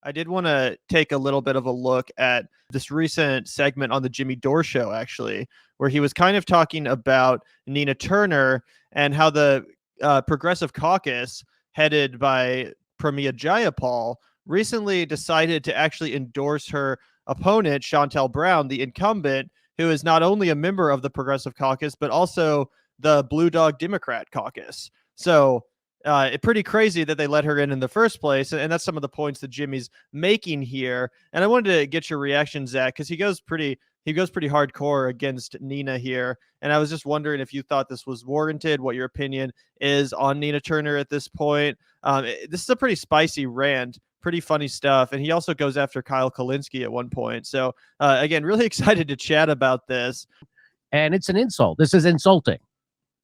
I did want to take a little bit of a look at this recent segment on the Jimmy Dore show, actually, where he was kind of talking about Nina Turner and how the Progressive Caucus, headed by Pramila Jayapal, recently decided to actually endorse her opponent, Shontel Brown, the incumbent, who is not only a member of the Progressive Caucus, but also the Blue Dog Democrat Caucus. So it's pretty crazy that they let her in the first place. And that's some of the points that Jimmy's making here. And I wanted to get your reaction, Zach, because he goes pretty hardcore against Nina here. And I was just wondering if you thought this was warranted, what your opinion is on Nina Turner at this point. This is a pretty spicy rant, pretty funny stuff. And he also goes after Kyle Kulinski at one point. So again, really excited to chat about this. And it's an insult. This is insulting.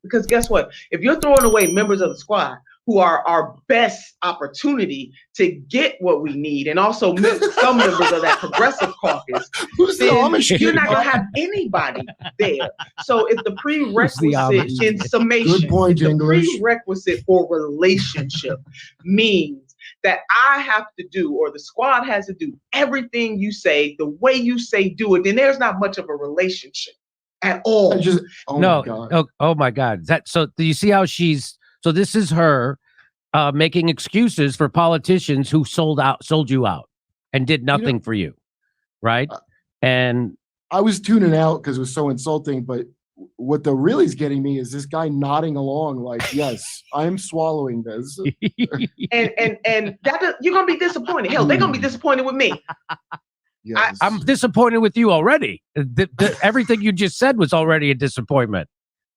Because guess what? If you're throwing away members of the squad who are our best opportunity to get what we need, and also some members of that progressive caucus, then you're not going to have anybody there. So if the prerequisite in summation, the prerequisite for relationship means that I have to do, or the squad has to do everything you say, the way you say do it, then there's not much of a relationship at all. Oh my God. So do you see how so this is her making excuses for politicians who sold you out and did nothing for you, right? And I was tuning out because it was so insulting, but what the really is getting me is this guy nodding along like, yes, I'm swallowing this. and that you're gonna be disappointed. Hell, they're gonna be disappointed with me. Yes. I'm disappointed with you already. Everything you just said was already a disappointment.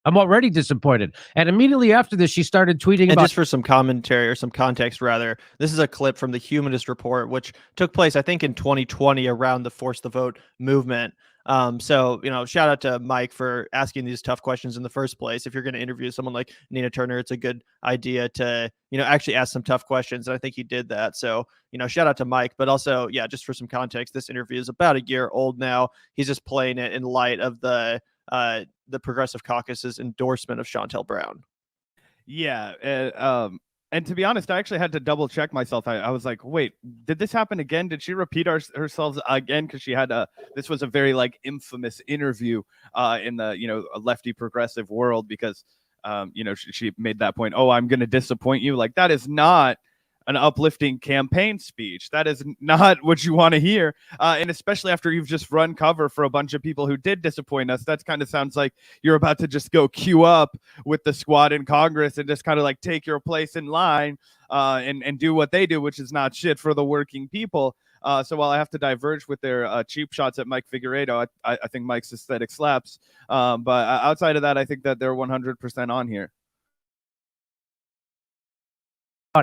I'm already disappointed. And immediately after this, she started tweeting about... just for some commentary, or some context rather, this is a clip from the Humanist Report, which took place, I think, in 2020 around the Force the Vote movement. So, shout out to Mike for asking these tough questions in the first place. If you're going to interview someone like Nina Turner, it's a good idea to, actually ask some tough questions. And I think he did that. So, shout out to Mike, but also, just for some context, this interview is about a year old now. He's just playing it in light of the Progressive Caucus's endorsement of Shontel Brown. Yeah. And to be honest, I actually had to double check myself. I was like, wait, did this happen again? Did she repeat herself again? Because she had this was a very infamous interview in the, a lefty progressive world, because, she made that point. Oh, I'm going to disappoint you. Like, that is not an uplifting campaign speech. That is not what you want to hear. And especially after you've just run cover for a bunch of people who did disappoint us, that kind of sounds like you're about to just go queue up with the squad in Congress and just kind of take your place in line and do what they do, which is not shit for the working people. So while I have to diverge with their cheap shots at Mike Figueiredo, I think Mike's aesthetic slaps. But outside of that, I think that they're 100% on here.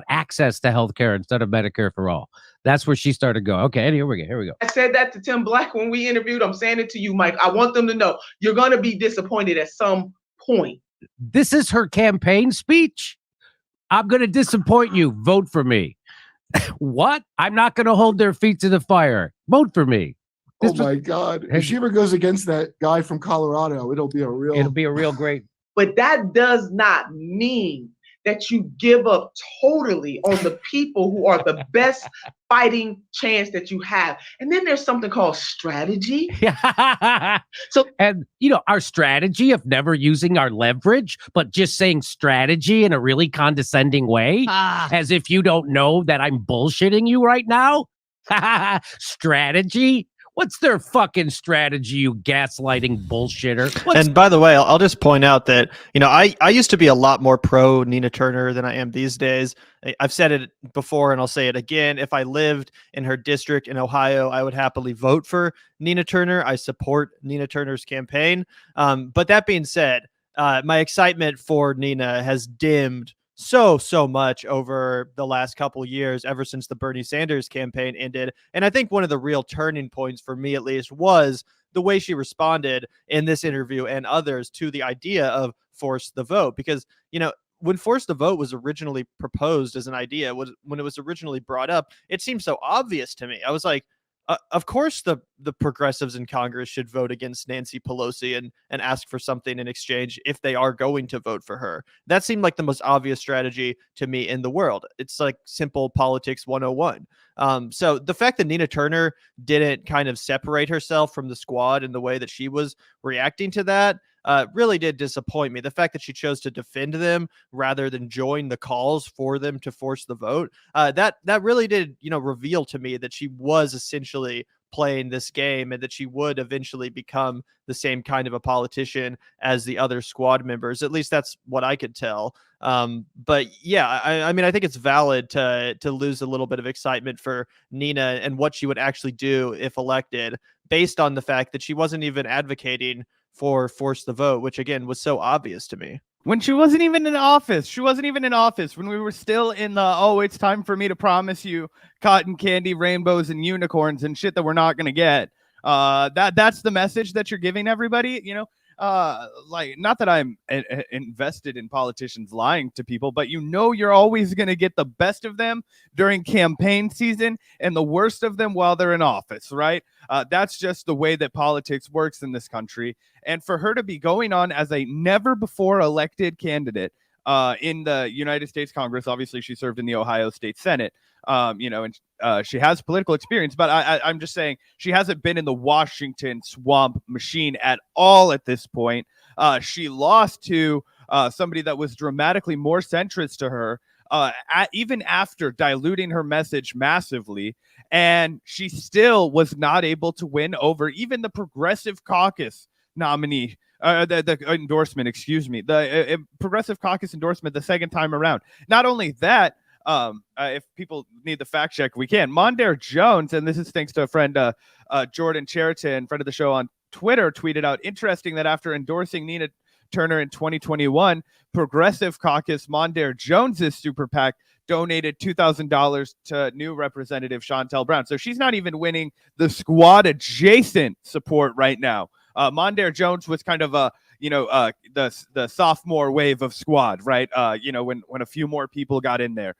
Access to healthcare instead of Medicare for all. That's where she started going. Okay, and here we go. I said that to Tim Black when we interviewed. I'm saying it to you, Mike. I want them to know you're going to be disappointed at some point. This is her campaign speech. I'm going to disappoint you. Vote for me. What? I'm not going to hold their feet to the fire. Vote for me. My God. If she ever goes against that guy from Colorado, it'll be a real great. But that does not mean that you give up totally on the people who are the best fighting chance that you have. And then there's something called strategy. And our strategy of never using our leverage, but just saying strategy in a really condescending way, as if you don't know that I'm bullshitting you right now. Strategy. What's their fucking strategy, you gaslighting bullshitter? And by the way, I'll just point out that, I used to be a lot more pro Nina Turner than I am these days. I've said it before and I'll say it again. If I lived in her district in Ohio, I would happily vote for Nina Turner. I support Nina Turner's campaign. But that being said, my excitement for Nina has dimmed so much over the last couple years, ever since the Bernie Sanders campaign ended. And I think one of the real turning points for me, at least, was the way she responded in this interview and others to the idea of force the vote. Because, when force the vote was originally proposed as an idea, when it was originally brought up, it seemed so obvious to me. I was like, of course the progressives in Congress should vote against Nancy Pelosi and ask for something in exchange if they are going to vote for her. That seemed like the most obvious strategy to me in the world. It's like simple politics 101. So the fact that Nina Turner didn't kind of separate herself from the squad in the way that she was reacting to that really did disappoint me. The fact that she chose to defend them rather than join the calls for them to force the vote, that really did, reveal to me that she was essentially playing this game and that she would eventually become the same kind of a politician as the other squad members. At least that's what I could tell. But yeah, I mean, I think it's valid to lose a little bit of excitement for Nina and what she would actually do if elected, based on the fact that she wasn't even advocating for force the vote, which again was so obvious to me. When she wasn't even in office. She wasn't even in office when we were still in the, it's time for me to promise you cotton candy, rainbows, and unicorns and shit that we're not going to get. That's the message that you're giving everybody, like, not that I'm invested in politicians lying to people, but you're always going to get the best of them during campaign season and the worst of them while they're in office, right? That's just the way that politics works in this country. And for her to be going on as a never before elected candidate in the United States Congress, obviously she served in the Ohio State Senate, and she has political experience, but I'm just saying she hasn't been in the Washington swamp machine at all at this point. She lost to somebody that was dramatically more centrist to her, even after diluting her message massively, and she still was not able to win over even the Progressive Caucus nominee. The endorsement, excuse me, the Progressive Caucus endorsement the second time around. Not only that, if people need the fact check, we can. Mondaire Jones, and this is thanks to a friend, Jordan Cheriton, friend of the show on Twitter, tweeted out, interesting that after endorsing Nina Turner in 2021, Progressive Caucus Mondaire Jones's super PAC donated $2,000 to new Representative Shontel Brown. So she's not even winning the squad adjacent support right now. Mondaire Jones was kind of the sophomore wave of squad, right? When a few more people got in there,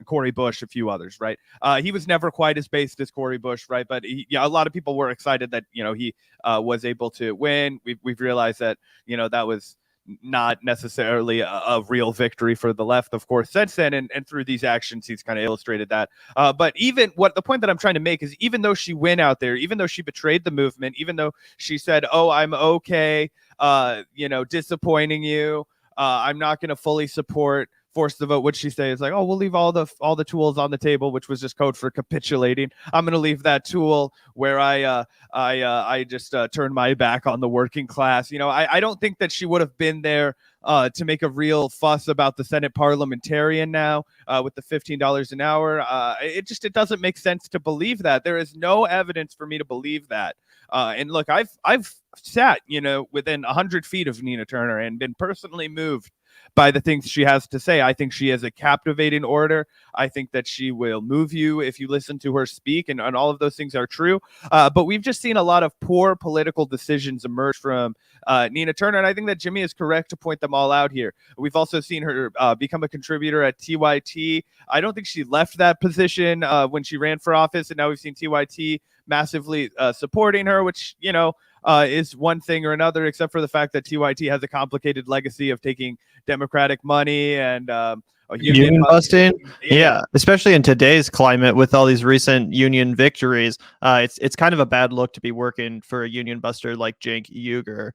Cori Bush, a few others, right? He was never quite as based as Cori Bush, right? But a lot of people were excited that he was able to win. We've realized that that was not necessarily a real victory for the left, of course, since then, and through these actions, he's kind of illustrated that. But even the point that I'm trying to make is, even though she went out there, even though she betrayed the movement, even though she said, "Oh, I'm okay, disappointing you, I'm not going to fully support force the vote," what she say is like, "Oh, we'll leave all the tools on the table," which was just code for capitulating. I'm going to leave that tool where I just turn my back on the working class. I don't think that she would have been there to make a real fuss about the Senate parliamentarian now with the $15 an hour. It doesn't make sense to believe that. There is no evidence for me to believe that. And look, I've sat within 100 feet of Nina Turner and been personally moved by the things she has to say. I think she has a captivating orator. I think that she will move you if you listen to her speak, and all of those things are true. But we've just seen a lot of poor political decisions emerge from Nina Turner, and I think that Jimmy is correct to point them all out here. We've also seen her become a contributor at TYT. I don't think she left that position when she ran for office, and now we've seen TYT massively supporting her, which, is one thing or another, except for the fact that TYT has a complicated legacy of taking Democratic money and union busting. Yeah, especially in today's climate with all these recent union victories. It's kind of a bad look to be working for a union buster like Cenk Uygur.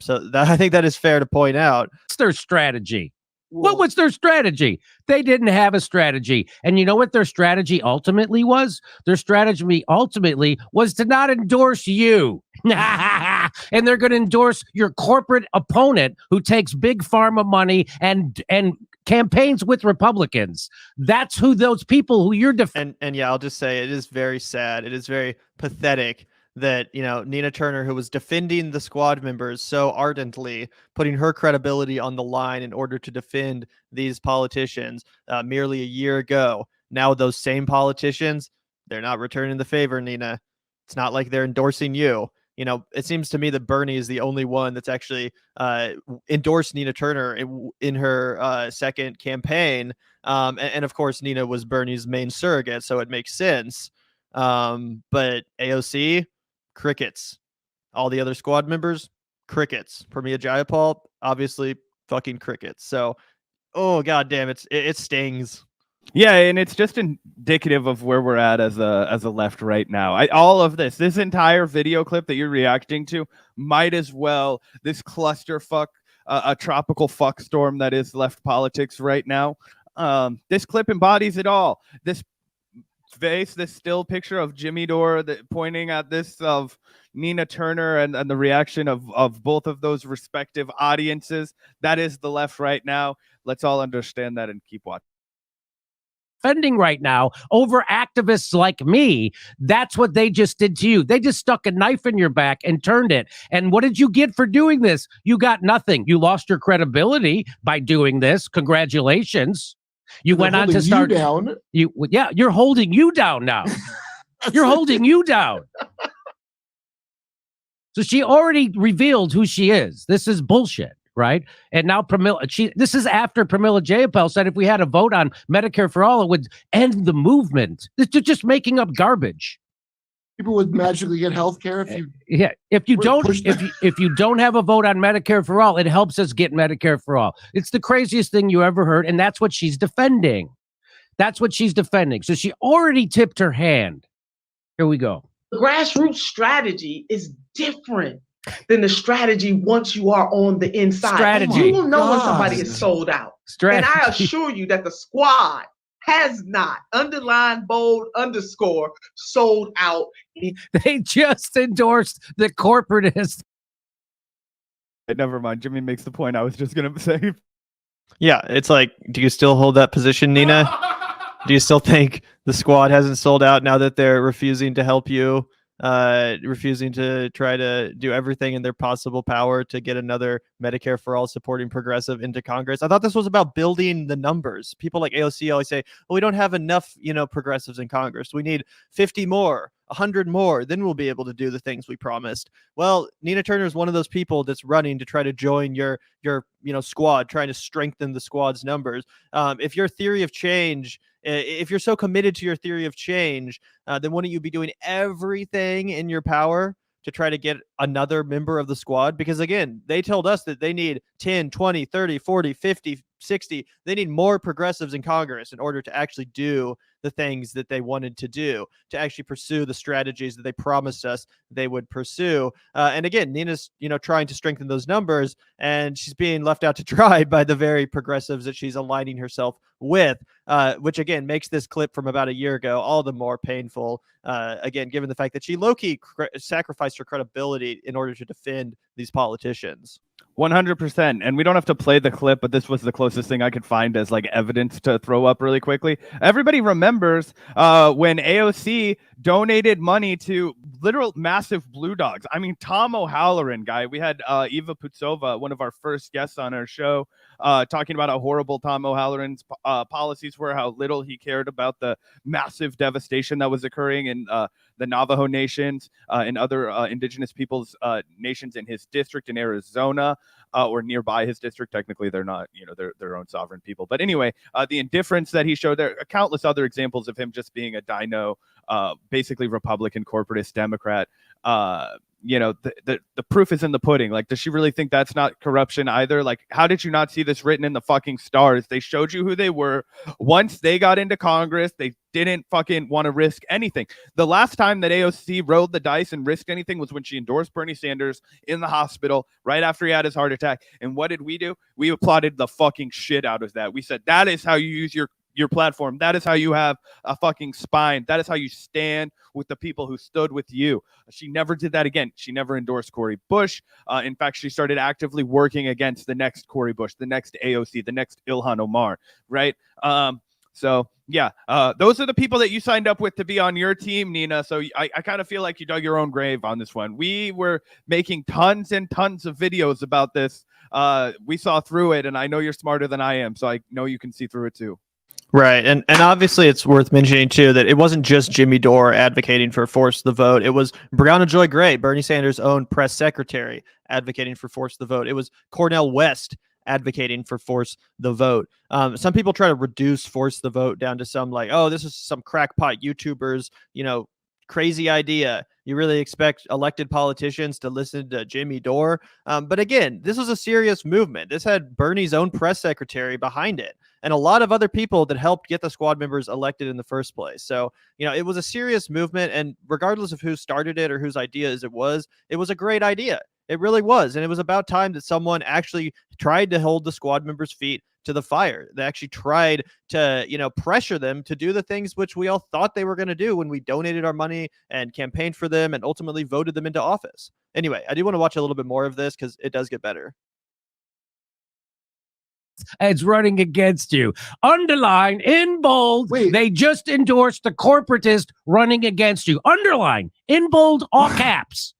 So I think that is fair to point out. It's their strategy. What was their strategy? They didn't have a strategy. And you know what their strategy ultimately was? Their strategy ultimately was to not endorse you. And they're going to endorse your corporate opponent who takes big pharma money and campaigns with Republicans. That's who those people who you're defending. And yeah, I'll just say it is very sad. It is very pathetic that, Nina Turner, who was defending the squad members so ardently, putting her credibility on the line in order to defend these politicians merely a year ago. Now those same politicians, they're not returning the favor, Nina. It's not like they're endorsing you. It seems to me that Bernie is the only one that's actually endorsed Nina Turner in her second campaign. And of course, Nina was Bernie's main surrogate, so it makes sense. But AOC, crickets. All the other squad members, crickets. Pramila Jayapal, obviously fucking crickets. So, oh god damn, it stings. Yeah, and it's just indicative of where we're at as a left right now. All of this entire video clip that you're reacting to might as well this clusterfuck, a tropical fuck storm that is left politics right now. This clip embodies it all. This face, this still picture of Jimmy Dore pointing at this of Nina Turner and the reaction of both of those respective audiences. That is the left right now. Let's all understand that and keep watching. Defending right now over activists like me. That's what they just did to you. They just stuck a knife in your back and turned it. And what did you get for doing this? You got nothing. You lost your credibility by doing this. Congratulations. You went on to start down. You're holding you down now. You're holding you down. So she already revealed who she is. This is bullshit. Right. And now this is after Pramila Jayapal said if we had a vote on Medicare for all, it would end the movement. They're just making up garbage. People would magically get health care if you if you don't have a vote on Medicare for all, it helps us get Medicare for all. It's the craziest thing you ever heard, and that's what she's defending. That's what she's defending. So she already tipped her hand. Here we go. The grassroots strategy is different than the strategy once you are on the inside. Strategy. You will know when somebody is sold out. Strategy. And I assure you that the squad has not, underline, bold, underscore, sold out. They just endorsed the corporatist. Never mind. Jimmy makes the point I was just going to say. Yeah, it's like, do you still hold that position, Nina? Do you still think the squad hasn't sold out now that they're refusing to help you? Refusing to try to do everything in their possible power to get another Medicare for all supporting progressive into Congress. I thought this was about building the numbers. People like AOC always say, well, we don't have enough, progressives in Congress. We need 50 more, 100 more, then we'll be able to do the things we promised. Well, Nina Turner is one of those people that's running to try to join your squad, trying to strengthen the squad's numbers. If your theory of change, if you're so committed to your theory of change, then wouldn't you be doing everything in your power to try to get another member of the squad? Because again, they told us that they need 10, 20, 30, 40, 50, 60. They need more progressives in Congress in order to actually do the things that they wanted to do, to actually pursue the strategies that they promised us they would pursue. And again, Nina's, trying to strengthen those numbers, and she's being left out to dry by the very progressives that she's aligning herself with, which again makes this clip from about a year ago all the more painful. Again, given the fact that she low-key sacrificed her credibility in order to defend these politicians. 100%. And we don't have to play the clip, but this was the closest thing I could find as like evidence to throw up really quickly. Everybody remembers when AOC donated money to literal massive blue dogs. I mean, Tom O'Halloran, guy. We had Eva Putsova, one of our first guests on our show, talking about how horrible Tom O'Halloran's policies were, how little he cared about the massive devastation that was occurring in the Navajo nations and other indigenous peoples nations in his district in Arizona. Or nearby his district. Technically, they're not, they're their own sovereign people. But anyway, the indifference that he showed, there are countless other examples of him just being a dino, basically Republican, corporatist, Democrat. The proof is in the pudding. Like, does she really think that's not corruption either? Like, how did you not see this written in the fucking stars? They showed you who they were. Once they got into Congress, they didn't fucking want to risk anything. The last time that AOC rolled the dice and risked anything was when she endorsed Bernie Sanders in the hospital right after he had his heart attack. And what did we do? We applauded the fucking shit out of that. We said, that is how you use your platform. That is how you have a fucking spine. That is how you stand with the people who stood with you. She never did that again. She never endorsed Cori Bush. In fact, she started actively working against the next Cori Bush, the next AOC, the next Ilhan Omar, right? So yeah, those are the people that you signed up with to be on your team, Nina. So I kind of feel like you dug your own grave on this one. We were making tons and tons of videos about this. We saw through it, and I know you're smarter than I am, so I know you can see through it too. Right. And obviously it's worth mentioning, too, that it wasn't just Jimmy Dore advocating for force the vote. It was Breonna Joy Gray, Bernie Sanders' own press secretary, advocating for force the vote. It was Cornel West advocating for force the vote. Some people try to reduce force the vote down to some like, oh, this is some crackpot YouTubers, crazy idea. You really expect elected politicians to listen to Jimmy Dore. But again, this was a serious movement. This had Bernie's own press secretary behind it and a lot of other people that helped get the squad members elected in the first place. So, it was a serious movement. And regardless of who started it or whose idea it was a great idea. It really was. And it was about time that someone actually tried to hold the squad members' feet to the fire. They actually tried to, pressure them to do the things which we all thought they were going to do when we donated our money and campaigned for them and ultimately voted them into office. Anyway, I do want to watch a little bit more of this because it does get better. It's running against you. Underline in bold. Wait. They just endorsed the corporatist running against you. Underline in bold, all caps.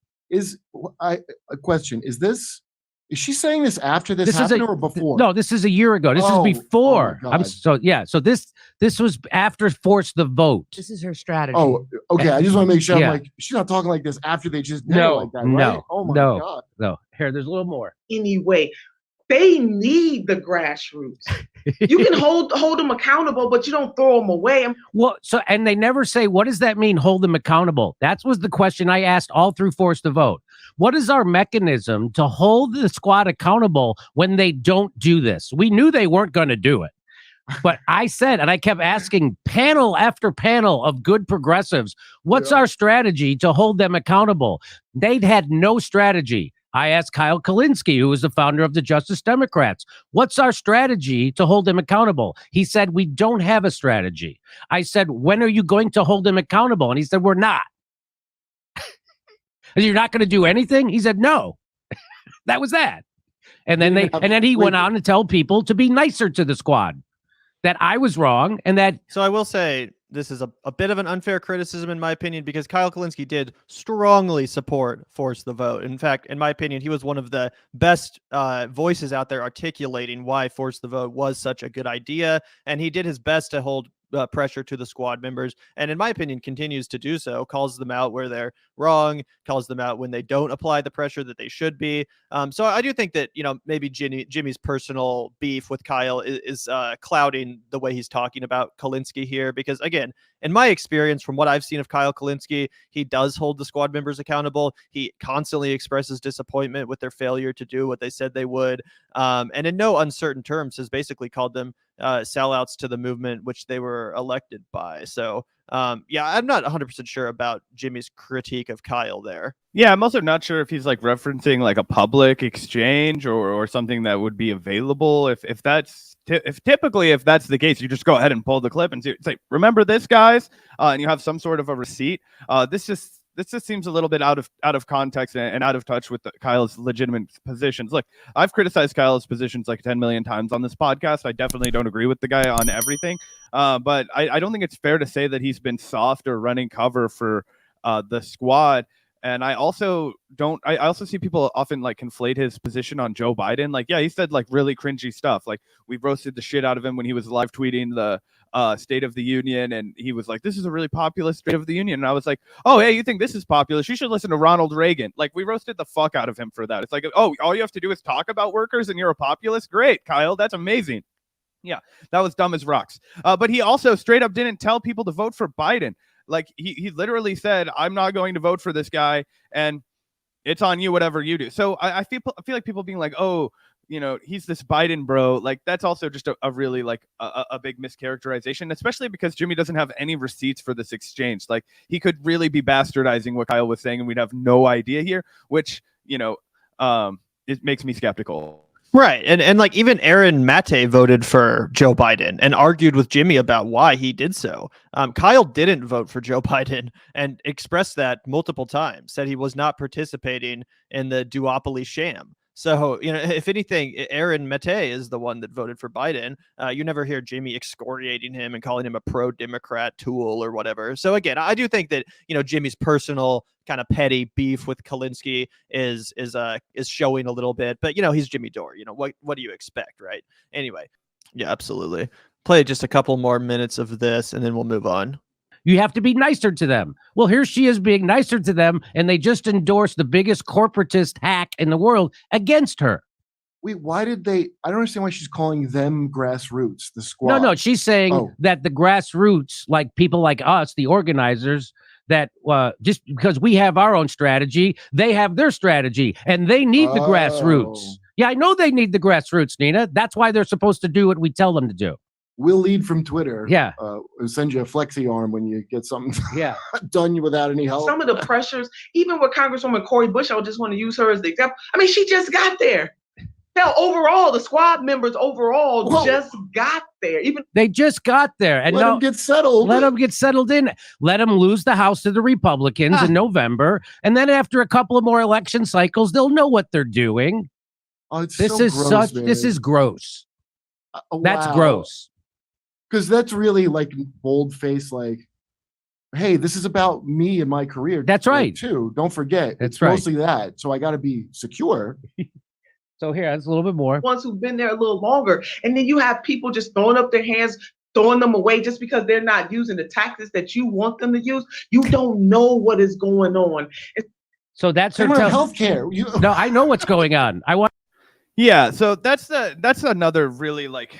A question? Is she saying this after this happened or before? No, this is a year ago. This is before. So this was after Force the Vote. This is her strategy. Oh, okay. I just want to make sure. I'm like, she's not talking like this after they just did it like that, right? Oh my God. No. Here, there's a little more. Anyway, they need the grassroots. You can hold them accountable, but you don't throw them away. Well, and they never say, what does that mean, hold them accountable? That was the question I asked all through Force the Vote. What is our mechanism to hold the squad accountable when they don't do this? We knew they weren't going to do it. But I said, and I kept asking panel after panel of good progressives, what's our strategy to hold them accountable? They'd had no strategy. I asked Kyle Kulinski, who was the founder of the Justice Democrats, what's our strategy to hold them accountable? He said, we don't have a strategy. I said, when are you going to hold them accountable? And he said, we're not. You're not going to do anything? He said, no. That was that. And then he went on to tell people to be nicer to the squad, that I was wrong. And that. So I will say this is a bit of an unfair criticism, in my opinion, because Kyle Kulinski did strongly support Force the Vote. In fact, in my opinion, he was one of the best voices out there articulating why Force the Vote was such a good idea. And he did his best to hold pressure to the squad members, and in my opinion continues to do so, calls them out where they're wrong, calls them out when they don't apply the pressure that they should be. So I do think that, maybe Jimmy's personal beef with Kyle is clouding the way he's talking about Kulinski here, because again, in my experience, from what I've seen of Kyle Kulinski, he does hold the squad members accountable. He constantly expresses disappointment with their failure to do what they said they would, and in no uncertain terms has basically called them sellouts to the movement which they were elected by. So I'm not 100% sure about Jimmy's critique of Kyle there. Yeah, I'm also not sure if he's like referencing like a public exchange or something that would be available. If typically that's the case, you just go ahead and pull the clip and say, remember this, guys, and you have some sort of a receipt. This just seems a little bit out of context and out of touch with Kyle's legitimate positions. Look, I've criticized Kyle's positions like 10 million times on this podcast. I definitely don't agree with the guy on everything. But I don't think it's fair to say that he's been soft or running cover for the squad. And I also see people often like conflate his position on Joe Biden. Like, yeah, he said like really cringy stuff. Like we roasted the shit out of him when he was live tweeting the State of the Union, and he was like, this is a really populist State of the Union. And I was like, oh, hey, you think this is populist? You should listen to Ronald Reagan. Like, we roasted the fuck out of him for that. It's like, oh, all you have to do is talk about workers and you're a populist? Great, Kyle, that's amazing. Yeah, that was dumb as rocks. But he also straight up didn't tell people to vote for Biden. Like, he literally said, I'm not going to vote for this guy, and it's on you, whatever you do. So I feel like people being like, oh, he's this Biden bro. Like, that's also just a really like a big mischaracterization, especially because Jimmy doesn't have any receipts for this exchange. Like, he could really be bastardizing what Kyle was saying, and we'd have no idea here, which, it makes me skeptical. Right. And like even Aaron Mate voted for Joe Biden and argued with Jimmy about why he did so. Kyle didn't vote for Joe Biden and expressed that multiple times, said he was not participating in the duopoly sham. So, if anything, Aaron Mate is the one that voted for Biden. You never hear Jimmy excoriating him and calling him a pro-Democrat tool or whatever. So again, I do think that, Jimmy's personal kind of petty beef with Kulinski is showing a little bit, but he's Jimmy Dore. What do you expect, right? Anyway, yeah, absolutely. Play just a couple more minutes of this and then we'll move on. You have to be nicer to them. Well, here she is being nicer to them, and they just endorsed the biggest corporatist hack in the world against her. Wait, why did they? I don't understand why she's calling them grassroots, the squad. No, she's saying that the grassroots, like people like us, the organizers, that just because we have our own strategy, they have their strategy, and they need the grassroots. Yeah, I know they need the grassroots, Nina. That's why they're supposed to do what we tell them to do. We'll lead from Twitter. Yeah. We'll send you a flexi arm when you get something Yeah. done without any help. Some of the pressures, even with Congresswoman Cori Bush, I just want to use her as the example. I mean, she just got there. Hell, overall, the squad members just got there. They just got there. And let them get settled. Let them get settled in. Let them lose the House to the Republicans in November. And then after a couple of more election cycles, they'll know what they're doing. Oh, this is gross. That's gross. Because that's really like bold-faced, like, hey, this is about me and my career. That's right. Too. Don't forget. That's it's right. Mostly that. So I got to be secure. So here, that's a little bit more. Ones who've been there a little longer. And then you have people just throwing up their hands, throwing them away just because they're not using the tactics that you want them to use. You don't know what is going on. So that's her healthcare. No, I know what's going on. Yeah, so that's another really like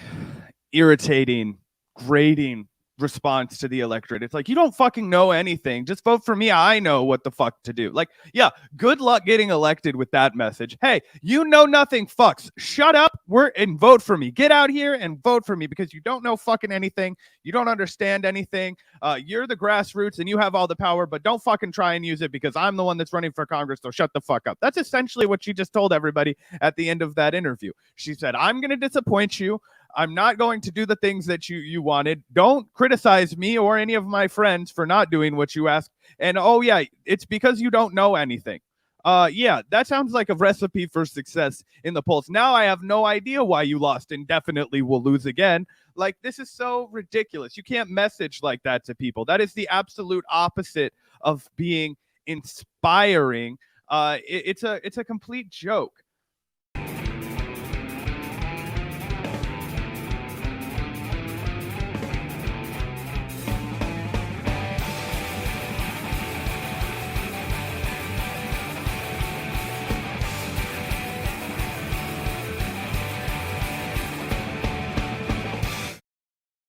irritating, grating response to the electorate. It's like, you don't fucking know anything. Just vote for me. I know what the fuck to do. Like, yeah, good luck getting elected with that message. Hey, you know nothing, fucks. Shut up and vote for me. Get out here and vote for me because you don't know fucking anything. You don't understand anything. You're the grassroots and you have all the power, but don't fucking try and use it because I'm the one that's running for Congress, so shut the fuck up. That's essentially what she just told everybody at the end of that interview. She said, I'm going to disappoint you. I'm not going to do the things that you wanted. Don't criticize me or any of my friends for not doing what you asked. And oh yeah, it's because you don't know anything. Yeah, that sounds like a recipe for success in the polls. Now I have no idea why you lost and definitely will lose again. Like, this is so ridiculous. You can't message like that to people. That is the absolute opposite of being inspiring. It's a complete joke.